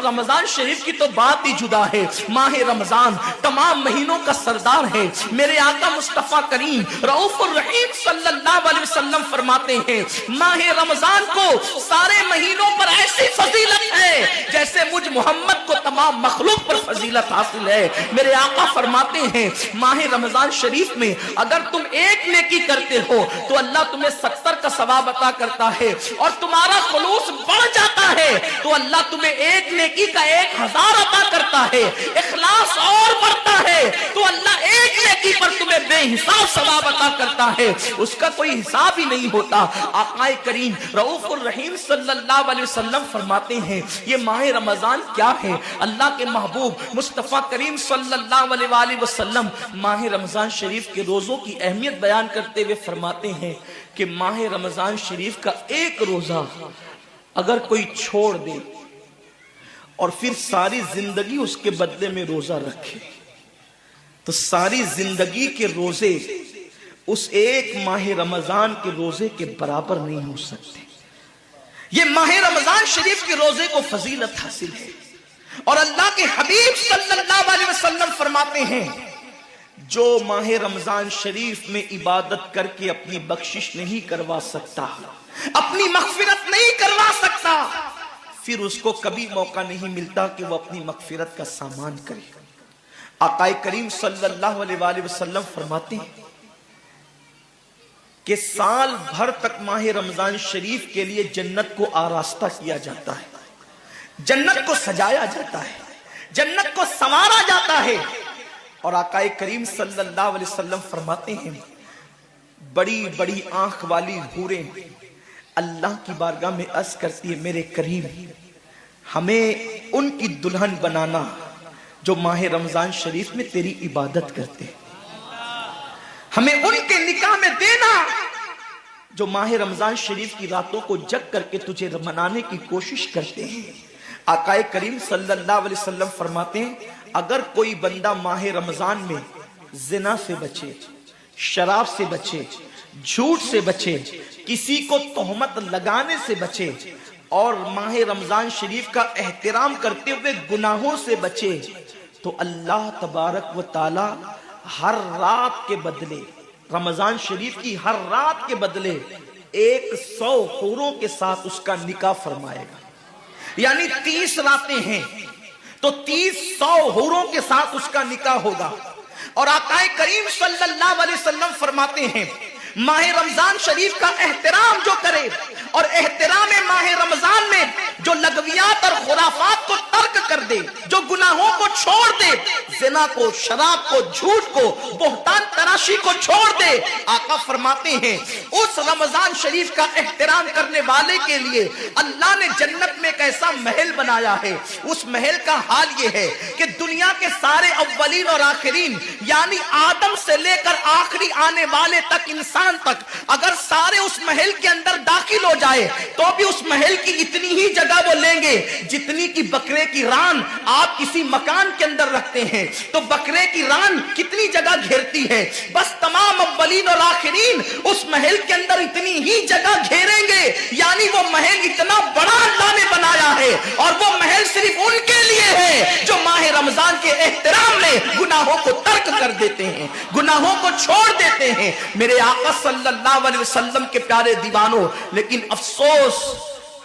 रमजान शरीफ की तो बात ही जुदा है। माह रमजान तमाम महीनों का सरदार है। मेरे आका मुस्तफा करीम रऊफुर रहीम सल्लल्लाहु अलैहि वसल्लम फरमाते हैं, माह रमजान को सारे महीनों पर ऐसी फजीलत है जैसे मुझ मोहम्मद को तमाम मखलूक पर फजीलत हासिल है। मेरे आका फरमाते हैं, माह रमजान शरीफ में अगर तुम एक नेकी करते हो तो अल्लाह तुम्हें 70 का सवाब अता करता है, और तुम्हारा खुलूस बढ़ जाता है तो अल्लाह तुम्हें एक नेकी का 1000 अता करता है। इखलास और बढ़ता है तो अल्लाह एक नेकी पर तुम्हें बेहिसाब सवाब अता करता है, उसका कोई हिसाब ही नहीं होता। आकाए करीम रऊफुर रहीम सल्लल्लाहु अलैहि वसल्लम फरमाते हैं, ये माह रमजान क्या है। अल्लाह के महबूब मुस्तफा करीम सल्लल्लाहु अलैहि वसल्लम माह रमजान शरीफ के रोजों की अहमियत बयान करते हुए फरमाते हैं कि माह रमजान शरीफ का एक रोजा अगर कोई छोड़ दे और फिर सारी जिंदगी उसके बदले में रोजा रखे तो सारी जिंदगी के रोजे उस एक माह रमजान के रोजे के बराबर नहीं हो सकते। ये माह रमजान शरीफ के रोजे को फजीलत हासिल है, और अल्लाह के हबीब सल्लल्लाहु अलैहि वसल्लम फरमाते हैं, जो माह रमजान शरीफ में इबादत करके अपनी बख्शिश नहीं करवा सकता, अपनी मगफिरत नहीं करवा सकता, फिर उसको कभी मौका नहीं मिलता कि वो अपनी मगफिरत का सामान करे। आकाए करीम सल्लल्लाहु अलैहि वसल्लम फरमाते हैं कि साल भर तक माह रमजान शरीफ के लिए जन्नत को आरास्ता किया जाता है, जन्नत को सजाया जाता है, जन्नत को संवारा जाता है। और आकाए करीम सल्लल्लाहु अलैहि वसल्लम फरमाते हैं, बड़ी बड़ी आंख वाली हूरें अल्लाह की बारगाह में अर्ज करती है, मेरे करीम हमें उनकी दुल्हन बनाना जो माह रमजान शरीफ में तेरी इबादत करते हैं, हमें उनके निकाह में देना जो माह रमजान शरीफ की रातों को जग करके तुझे मनाने की कोशिश करते हैं। आकाए करीम सल्लल्लाहु अलैहि वसल्लम फरमाते हैं, अगर कोई बंदा माह रमजान में जिना से बचे, शराब से बचे, झूठ से बचे, किसी को तोहमत लगाने से बचे और माह रमजान शरीफ का एहतराम करते हुए गुनाहों से बचे, तो अल्लाह तबारक व ताला हर रात के बदले, रमजान शरीफ की हर रात के बदले 100 हूरों के साथ उसका निकाह फरमाएगा। यानी 30 रातें हैं तो 30 हूरों के साथ उसका निकाह होगा। और आकाए करीम सल्लल्लाहु अलैहि वसल्लम फरमाते हैं, माह रमजान शरीफ का एहतराम जो करे और एहतराम माह रमजान में जो लगवियात और खुराफात को तर्क कर दे, जो गुनाहों को छोड़ दे, जिना को, शराब को, झूठ को, बोहतान तराशी को छोड़ दे, आका फरमाते हैं उस रमजान शरीफ का एहतराम करने वाले के लिए अल्लाह ने जन्नत में एक ऐसा महल बनाया है। उस महल का हाल ये है कि दुनिया के सारे अव्वलीन और आखिरीन, यानी आदम से लेकर आखिरी आने वाले तक, इंसान तक, अगर सारे उस महल के अंदर दाखिल हो जाए तो भी उस महल की इतनी ही जगह वो लेंगे जितनी की बकरे की रान आप किसी मकान के अंदर रखते हैं। तो बकरे की रान कितनी जगह घेरती है, बस तमाम अव्वलीन और आखिरीन उस महल के अंदर इतनी ही जगह घेरेंगे। यानी वो महल इतना बड़ा अल्लाह ने बनाया है, और वो महल सिर्फ उनके लिए है जो माह रमजान के एहतराम में गुनाहों को तर्क कर देते हैं, गुनाहों को छोड़ देते हैं। मेरे आका सल्लल्लाहु अलैहि वसल्लम के प्यारे दीवानों, लेकिन अफसोस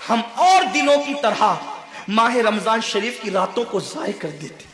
हम और दिनों की तरह माह रमजान शरीफ की रातों को जाय कर देते।